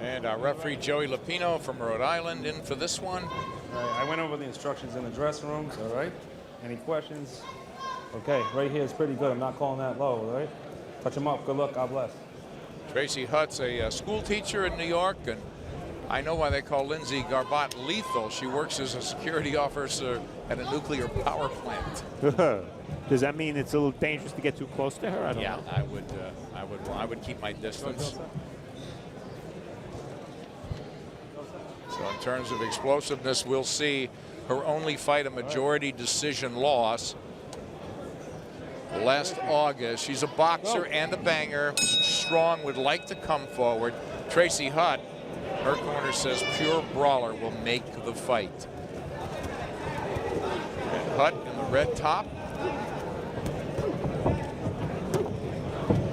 And our referee, Joey Lupino from Rhode Island, in for this one. All right, I went over the instructions in the dressing rooms, all right? Any questions? Okay, right here is pretty good. I'm not calling that low, all right? Touch them up. Good luck. God bless. Tracy Hutt's a school teacher in New York, and I know why they call Lindsay Garbat lethal. She works as a security officer at a nuclear power plant. Does that mean it's a little dangerous to get too close to her? I don't know. I would keep my distance. So in terms of explosiveness, we'll see her only fight a majority decision loss. Last August, she's a boxer and a banger. Strong, would like to come forward. Tracy Hutt, her corner says pure brawler will make the fight. And Hutt in the red top.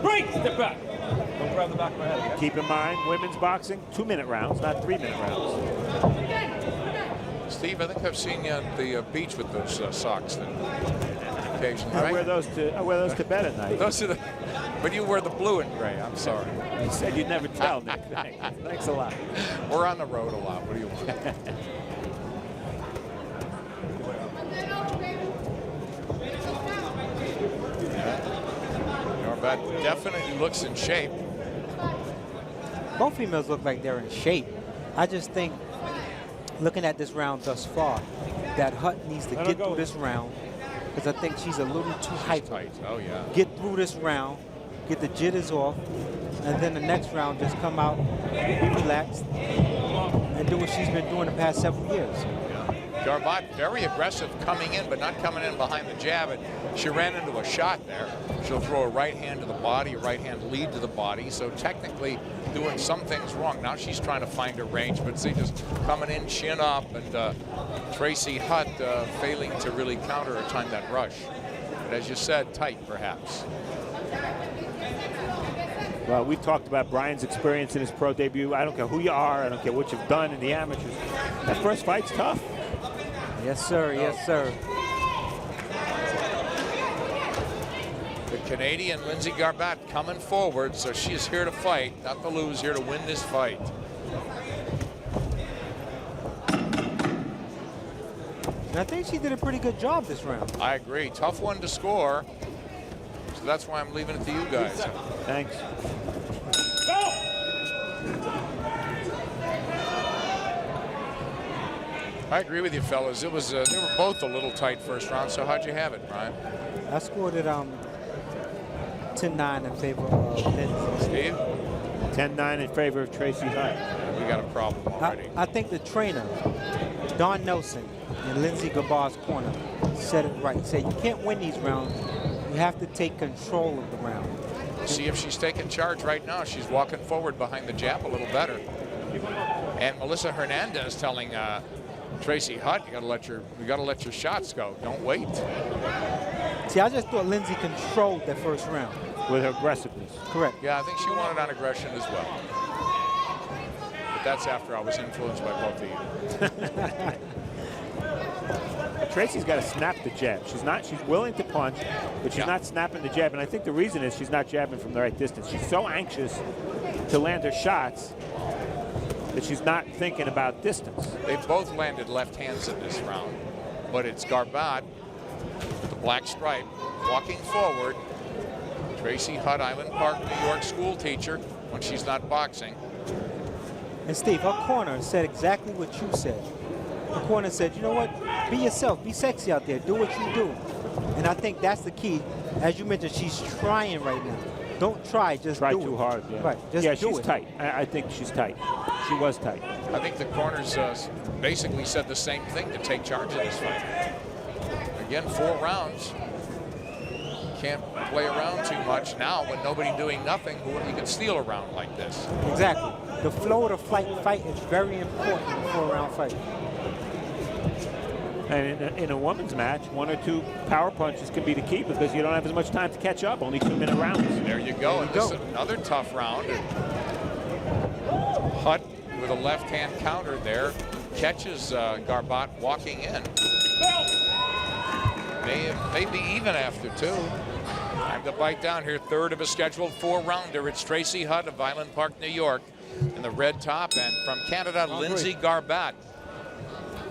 Break! Step back. Don't grab the back of my head. Okay? Keep in mind, women's boxing, 2-minute rounds, not 3-minute rounds. Steve, I think I've seen you at the beach with those socks then. Occasionally, I right? wear those to bed at night. Those are the, but you wear the blue and gray. I'm sorry. You said you'd never tell, Nick. Thanks a lot. We're on the road a lot. What do you want? Garbat definitely looks in shape. Both females look like they're in shape. I just think, looking at this round thus far, that Hutt needs to get through this round, because I think she's a little too hyper. Tight. Oh, yeah. Get through this round, get the jitters off, and then the next round just come out, be relaxed, and do what she's been doing the past several years. Garbat very aggressive coming in, but not coming in behind the jab. And she ran into a shot there. She'll throw a right hand to the body, a right hand lead to the body. So technically doing some things wrong. Now she's trying to find her range, but see, just coming in chin up, and Tracy Hutt failing to really counter or time that rush. But as you said, tight perhaps. Well, we've talked about Brian's experience in his pro debut. I don't care who you are. I don't care what you've done in the amateurs. That first fight's tough. Yes, sir. Yes, sir. The Canadian Lindsay Garbat coming forward, so she is here to fight, not to lose, here to win this fight. And I think she did a pretty good job this round. I agree. Tough one to score. So that's why I'm leaving it to you guys. Thanks. I agree with you, fellas. It was they were both a little tight first round. So how'd you have it, Brian? I scored it 10-9 in favor of Lindsay. Steve? 10-9 in favor of Tracy Hutt. We got a problem already. I think the trainer, Don Nelson, in Lindsay Garbat's corner, said it right. He said you can't win these rounds. You have to take control of the round. See if she's taking charge right now. She's walking forward behind the jab a little better. And Melissa Hernandez telling Tracy Hutt, you gotta let your shots go. Don't wait. See, I just thought Lindsay controlled that first round. With her aggressiveness. Correct. Yeah, I think she wanted on aggression as well. But that's after I was influenced by both of you. Tracy's got to snap the jab. She's willing to punch, but she's not snapping the jab. And I think the reason is she's not jabbing from the right distance. She's so anxious to land her shots that she's not thinking about distance. They both landed left hands in this round, but it's Garbat, the black stripe, walking forward. Tracy Hutt, Island Park, New York school teacher when she's not boxing. And Steve, her corner said exactly what you said. The corner said, you know what? Be yourself. Be sexy out there. Do what you do. And I think that's the key. As you mentioned, she's trying right now. Don't try, just try do too it. hard. Yeah, Right, just yeah, do she's it. tight. I think she's tight. She was tight. I think the corners basically said the same thing to take charge of this fight. Again, 4 rounds. Can't play around too much now when nobody doing nothing. You can steal a round like this. Exactly. The flow of the fight is very important in a 4-round fight. And in a women's match, 1 or 2 power punches can be the key because you don't have as much time to catch up. Only 2-minute rounds. There you go. And this is another tough round. Hutt with a left-hand counter there catches Garbat walking in. May be even after 2. Time to bite down here. 3rd of a scheduled 4-rounder. It's Tracy Hutt of Island Park, New York. in the red top, and from Canada, Lindsay Garbat.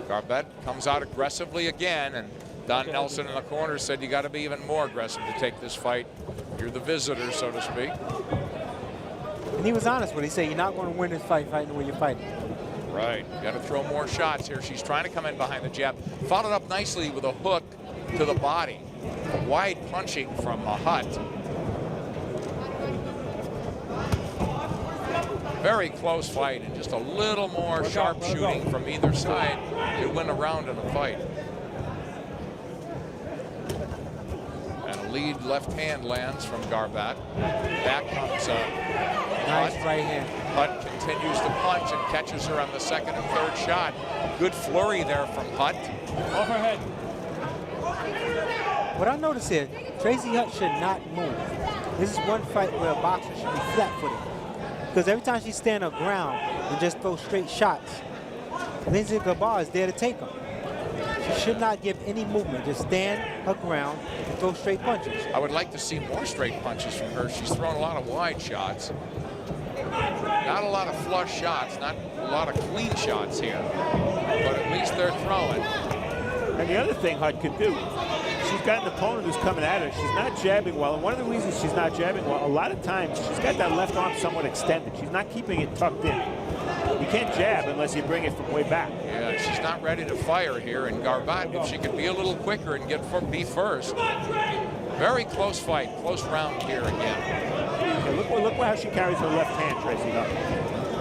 Garbat comes out aggressively again, and Don Nelson in the corner said you got to be even more aggressive to take this fight. You're the visitor, so to speak. And he was honest when he said you're not going to win this fight fighting the way you're fighting. Right, got to throw more shots here. She's trying to come in behind the jab. Followed up nicely with a hook to the body. Wide punching from Hutt. Very close fight, and just a little more sharp shooting from either side to win a round in a fight. And a lead left hand lands from Garbat. Back comes Nice Hutt. right hand. Hutt continues to punch and catches her on the second and third shot. Good flurry there from Hutt. Overhead. What I noticed here, Tracy Hutt should not move. This is one fight where a boxer should be flat-footed. Because every time she stand her ground and just throw straight shots, Lindsay Garbat is there to take them. She should not give any movement. Just stand her ground and throw straight punches. I would like to see more straight punches from her. She's thrown a lot of wide shots. Not a lot of flush shots, not a lot of clean shots here. But at least they're throwing. And the other thing Hutt can do, she's got an opponent who's coming at her. She's not jabbing well, and one of the reasons she's not jabbing well, a lot of times she's got that left arm somewhat extended. She's not keeping it tucked in. You can't jab unless you bring it from way back. Yeah, she's not ready to fire here. And Garbat, if she could be a little quicker and be first. Very close fight, close round here again. Okay, look how she carries her left hand, Tracy Hutt.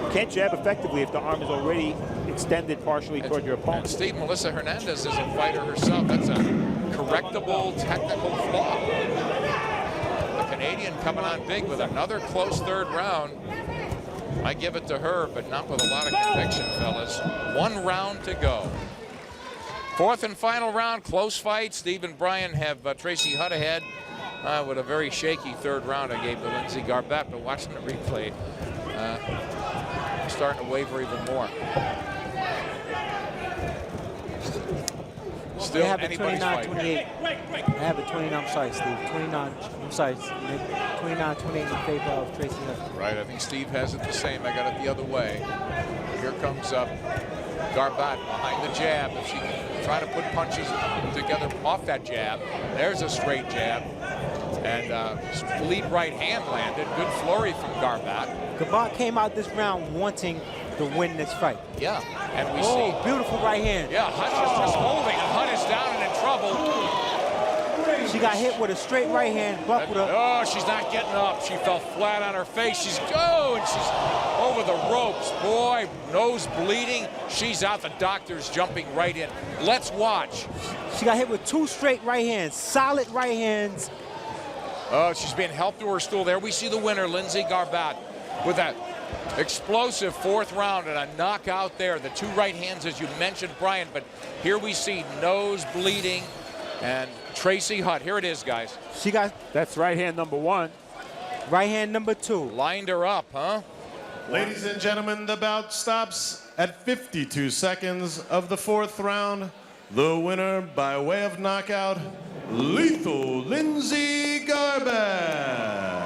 You can't jab effectively if the arm is already extended partially toward your And opponent. Steve, Melissa Hernandez is a fighter herself. That's a correctable technical flaw. The Canadian coming on big with another close third round. I give it to her, but not with a lot of conviction, fellas. 1 round to go. Fourth and final round, close fight. Steve and Brian have Tracy Hutt ahead with a very shaky third round I gave to Lindsay Garbat, but watching the replay, I'm starting to waver even more. Still They have it anybody's fight. 29-28. I have it 29, I'm sorry, Steve. 29, I'm sorry, 29-28 in favor of Tracy Hutt. Right, I think Steve has it the same. I got it the other way. Here comes Garbat behind the jab. If she can try to put punches together off that jab. There's a straight jab. And lead right hand landed. Good flurry from Garbat. Garbat came out this round wanting to win this fight. Yeah, and we Oh, see. beautiful right hand. Yeah, Hutt is just holding, and Hutt is down and in trouble. She got hit with a straight right hand, buckled her. Oh, she's not getting up. She fell flat on her face. She's and she's over the ropes. Boy, nose bleeding. She's out. The doctor's jumping right in. Let's watch. She got hit with 2 straight right hands, solid right hands. Oh, she's being helped to her stool. There we see the winner, Lindsay Garbat, with that explosive fourth round and a knockout there. The 2 right hands, as you mentioned, Brian, but here we see nose bleeding and Tracy Hutt. Here it is, guys. She got That's right hand number 1. right hand number 2. Lined her up, huh? Ladies and gentlemen, the bout stops at 52 seconds of the 4th round. The winner by way of knockout, Lethal Lindsay Garbat.